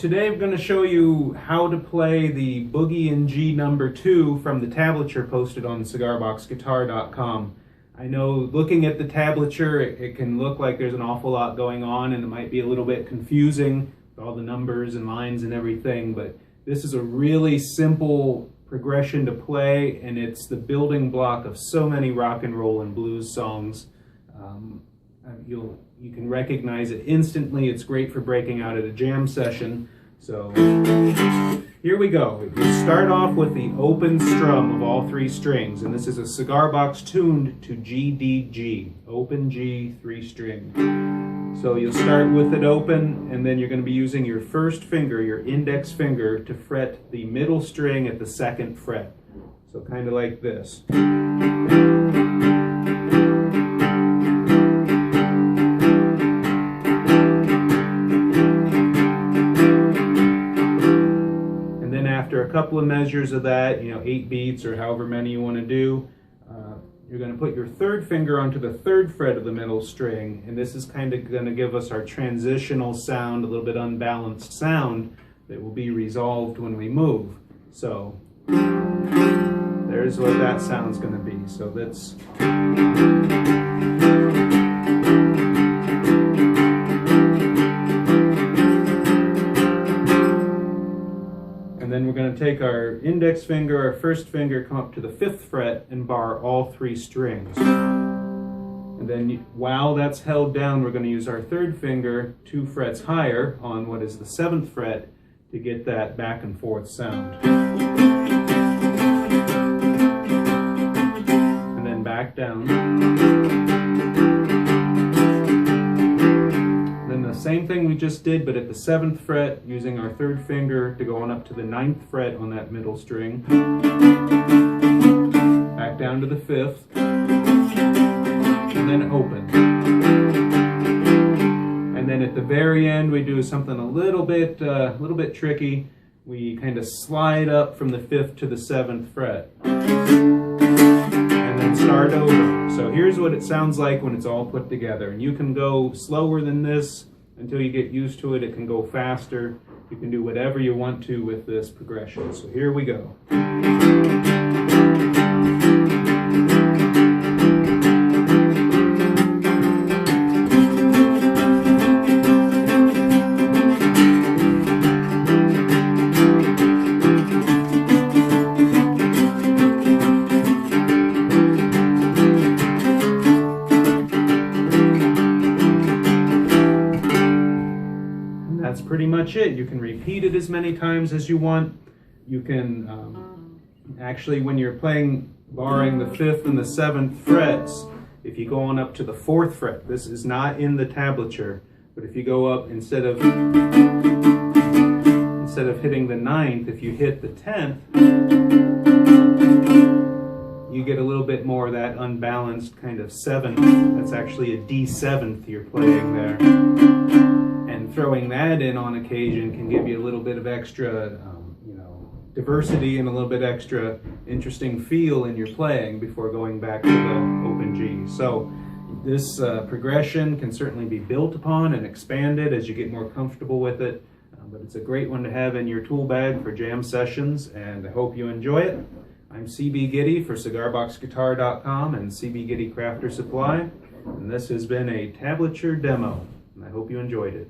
today I'm going to show you how to play the Boogie in G number 2 from the tablature posted on cigarboxguitar.com. I know looking at the tablature it can look like there's an awful lot going on and it might be a little bit confusing with all the numbers and lines and everything, but this is a really simple progression to play, and it's the building block of so many rock and roll and blues songs. You can recognize it instantly. It's great for breaking out at a jam session. So here we go. We start off with the open strum of all three strings, and this is a cigar box tuned to G, D, G, open G, 3 string. So you'll start with it open, and then you're going to be using your first finger, your index finger, to fret the middle string at the 2nd fret. So kind of like this. After a couple of measures of that, 8 beats or however many you want to do, you're going to put your 3rd finger onto the 3rd fret of the middle string, and this is kind of going to give us our transitional sound, a little bit unbalanced sound that will be resolved when we move. So there's what that sound's going to be. So that's... Then we're going to take our index finger, our first finger, come up to the 5th fret and bar all 3 strings. And then while that's held down, we're going to use our 3rd finger 2 frets higher on what is the 7th fret to get that back and forth sound. And then back down. Same thing we just did, but at the 7th fret, using our 3rd finger to go on up to the 9th fret on that middle string. Back down to the 5th, and then open. And then at the very end, we do something a little bit tricky. We kind of slide up from the 5th to the 7th fret, and then start over. So here's what it sounds like when it's all put together. And you can go slower than this. Until you get used to it, it can go faster. You can do whatever you want to with this progression. So here we go. That's pretty much it. You can repeat it as many times as you want. You can actually, when you're playing, barring the 5th and the 7th frets, if you go on up to the 4th fret, this is not in the tablature, but if you go up, instead of hitting the 9th, if you hit the 10th, you get a little bit more of that unbalanced kind of 7th. That's actually a D7th you're playing there. And throwing that in on occasion can give you a little bit of extra, diversity and a little bit extra interesting feel in your playing before going back to the open G. So this progression can certainly be built upon and expanded as you get more comfortable with it. But it's a great one to have in your tool bag for jam sessions, and I hope you enjoy it. I'm CB Gitty for cigarboxguitar.com and CB Gitty Crafter Supply, and this has been a tablature demo, and I hope you enjoyed it.